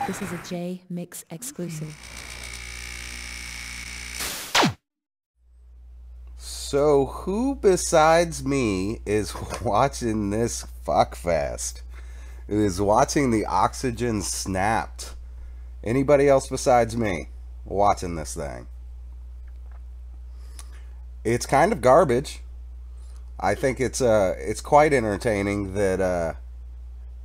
This is a Jmix'S exclusive. So who besides me is watching this fuckfest? Who is watching the oxygen snapped? Anybody else besides me watching this thing? It's kind of garbage. I think it's quite entertaining that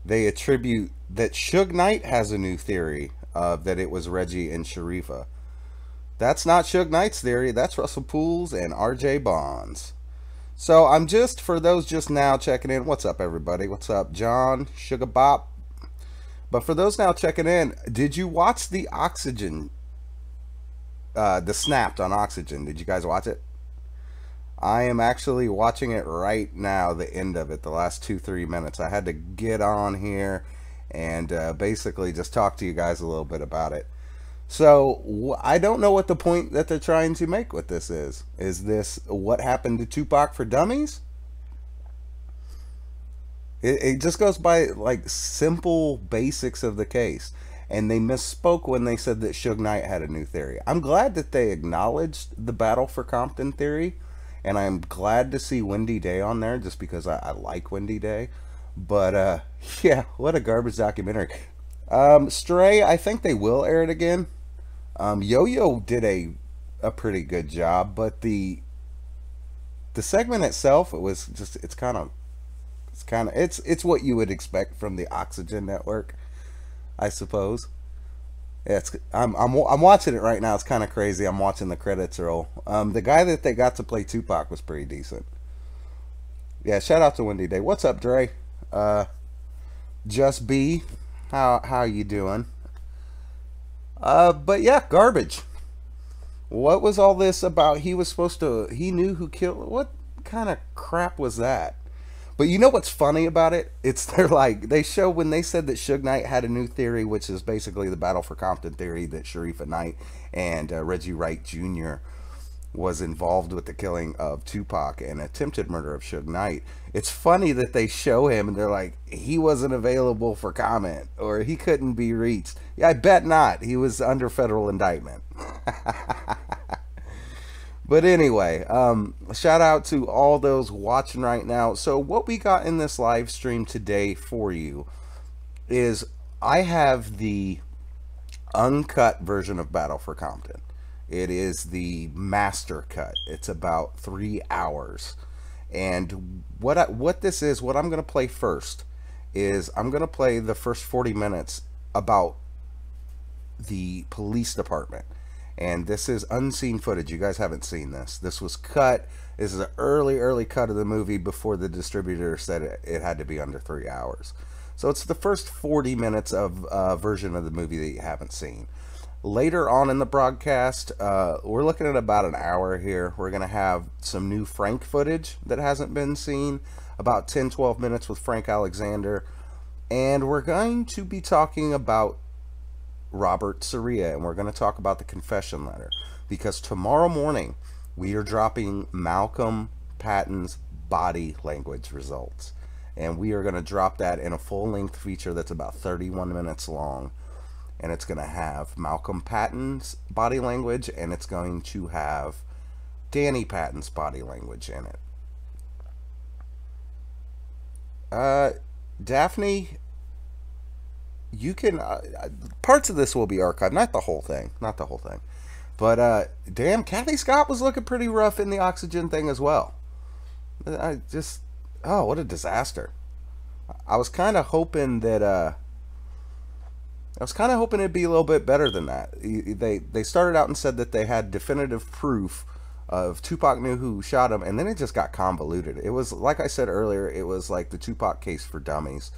they attribute that Suge Knight has a new theory of that it was Reggie and Sharifa. That's not Suge Knight's theory. That's Russell Poole's and R.J. Bond's. So I'm just, for those just now checking in, what's up everybody? What's up, John? Sugar Bop? But for those now checking in, did you watch the Oxygen, the Snapped on Oxygen? Did you guys watch it? I am actually watching it right now, the end of it, the last 2-3 minutes. I had to get on here and basically just talk to you guys a little bit about it. So I don't know what the point that they're trying to make with this is. Is this what happened to Tupac for Dummies? It just goes by like simple basics of the case. And they misspoke when they said that Suge Knight had a new theory. I'm glad that they acknowledged the Battle for Compton theory. And I'm glad to see Windy Day on there just because I like Windy Day. But yeah, what a garbage documentary. Stray, I think they will air it again. Yo-Yo did a pretty good job, but the segment itself, it was just it's what you would expect from the Oxygen Network, I suppose. Yeah, I'm watching it right now. It's kind of crazy. I'm watching the credits roll. The guy that they got to play Tupac was pretty decent. Yeah, shout out to Windy Day. What's up, Dre? Just B, how you doing? But yeah, garbage. What was all this about? He knew who killed. What kind of crap was that? But you know what's funny about it? They show when they said that Suge Knight had a new theory, which is basically the Battle for Compton theory, that Sharifa Knight and Reggie Wright Jr. was involved with the killing of Tupac and attempted murder of Suge Knight. It's funny that they show him and they're like, he wasn't available for comment or he couldn't be reached. Yeah, I bet not. He was under federal indictment. But anyway, shout out to all those watching right now. So what we got in this live stream today for you is I have the uncut version of Battle for Compton. It is the master cut. It's about 3 hours. And what this is, what I'm going to play first is I'm going to play the first 40 minutes about the police department. And this is unseen footage. You guys haven't seen this. This was cut. This is an early cut of the movie before the distributor said it had to be under 3 hours. So it's the first 40 minutes of version of the movie that you haven't seen. Later on in the broadcast, we're looking at about an hour here. We're going to have some new Frank footage that hasn't been seen. About 10-12 minutes with Frank Alexander. And we're going to be talking about Robert Saria, and we're going to talk about the confession letter, because tomorrow morning we are dropping Malcolm Patton's body language results, and we are going to drop that in a full-length feature that's about 31 minutes long, and it's going to have Malcolm Patton's body language, and it's going to have Danny Patton's body language in it. Daphne, you can parts of this will be archived, not the whole thing, but damn, Kathy Scott was looking pretty rough in the Oxygen thing as well. Oh, what a disaster. I was kind of hoping it'd be a little bit better than that. They started out and said that they had definitive proof of Tupac knew who shot him, and then it just got convoluted. It was, like I said earlier, it was like the Tupac case for dummies.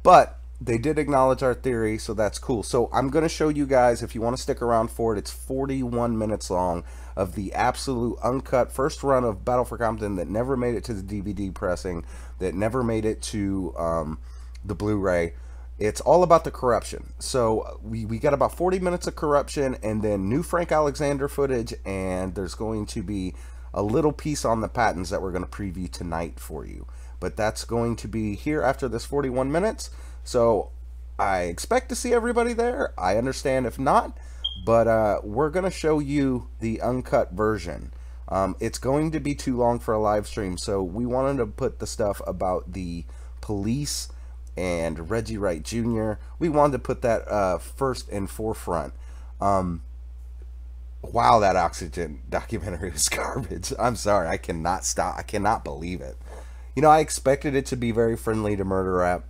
But they did acknowledge our theory, so that's cool. So I'm going to show you guys, if you want to stick around for it, it's 41 minutes long of the absolute uncut first run of Battle for Compton that never made it to the DVD pressing, that never made it to the Blu-ray. It's all about the corruption. So we got about 40 minutes of corruption, and then new Frank Alexander footage, and there's going to be a little piece on the Pattons that we're going to preview tonight for you. But that's going to be here after this 41 minutes. So I expect to see everybody there. I understand if not, but we're going to show you the uncut version. It's going to be too long for a live stream, so we wanted to put the stuff about the police and Reggie Wright Jr. We wanted to put that first and forefront. Wow, that Oxygen documentary was garbage. I'm sorry, I cannot stop. I cannot believe it. You know, I expected it to be very friendly to murder rap,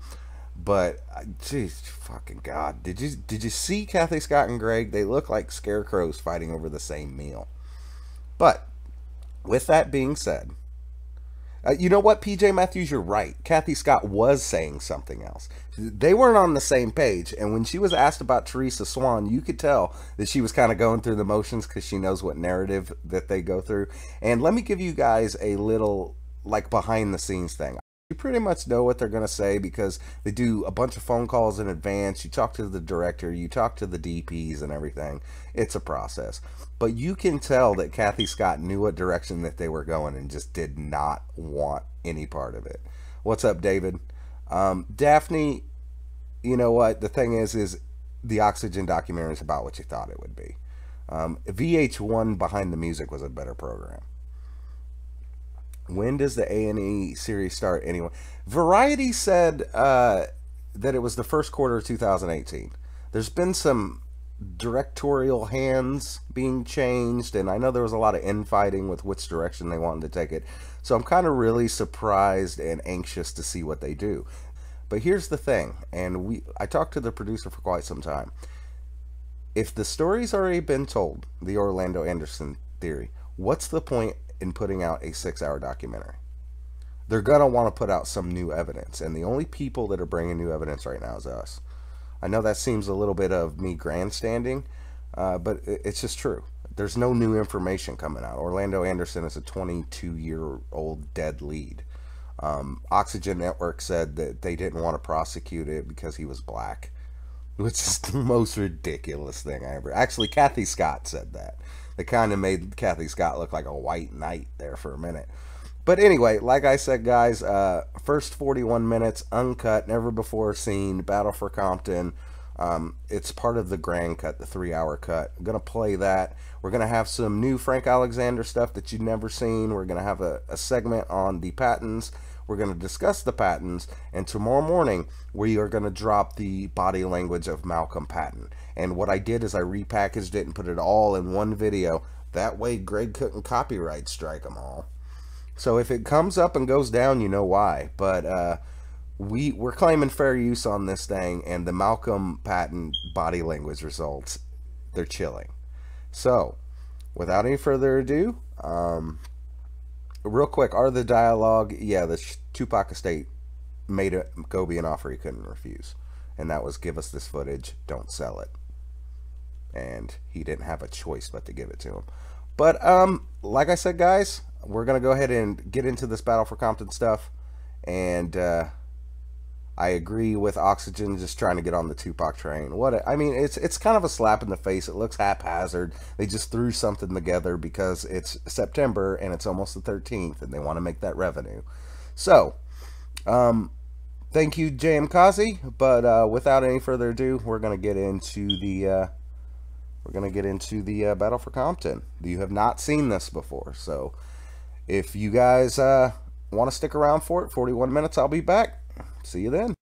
but jeez, fucking God, did you see Kathy Scott and Greg? They look like scarecrows fighting over the same meal. But with that being said, you know what, PJ Matthews, you're right. Kathy Scott was saying something else. They weren't on the same page, and when she was asked about Teresa Swan, you could tell that she was kind of going through the motions because she knows what narrative that they go through. And let me give you guys a little, like, behind the scenes thing. You pretty much know what they're going to say because they do a bunch of phone calls in advance. You talk to the director, you talk to the DPs and everything. It's a process. But you can tell that Kathy Scott knew what direction that they were going and just did not want any part of it. What's up, David? Daphne, you know what? The thing is the Oxygen documentary is about what you thought it would be. VH1 Behind the Music was a better program. When does the A&E series start anyway? Variety said that it was the first quarter of 2018. There's been some directorial hands being changed, and I know there was a lot of infighting with which direction they wanted to take it. So I'm kind of really surprised and anxious to see what they do. But here's the thing, and I talked to the producer for quite some time. If the story's already been told, the Orlando Anderson theory, what's the point in putting out a 6-hour documentary? They're gonna want to put out some new evidence, and the only people that are bringing new evidence right now is us. I know that seems a little bit of me grandstanding, but it's just true. There's no new information coming out. Orlando Anderson is a 22-year-old dead lead. Oxygen Network said that they didn't want to prosecute it because he was black, which is the most ridiculous thing I ever. Actually, Kathy Scott said that. They kind of made Kathy Scott look like a white knight there for a minute. But anyway, like I said, guys, first 41 minutes, uncut, never before seen, Battle for Compton. It's part of the grand cut, the 3-hour cut. I'm going to play that. We're going to have some new Frank Alexander stuff that you've never seen. We're going to have a segment on the patents. We're going to discuss the patents. And tomorrow morning, we are going to drop the body language of Malcolm Patton. And what I did is I repackaged it and put it all in one video. That way Greg couldn't copyright strike them all. So if it comes up and goes down, you know why. But we're claiming fair use on this thing, and the Malcolm Patton body language results, they're chilling. So without any further ado, real quick, are the dialogue, yeah, the Tupac estate made Kobe an offer he couldn't refuse. And that was, give us this footage, don't sell it. And he didn't have a choice but to give it to him. But like I said, guys, we're going to go ahead and get into this Battle for Compton stuff. And I agree with Oxygen just trying to get on the Tupac train. I mean, it's kind of a slap in the face. It looks haphazard. They just threw something together because it's September and it's almost the 13th and they want to make that revenue. So, thank you, JM Kazi. But without any further ado, we're going to get into the Battle for Compton. You have not seen this before, so if you guys want to stick around for it, 41 minutes, I'll be back. See you then.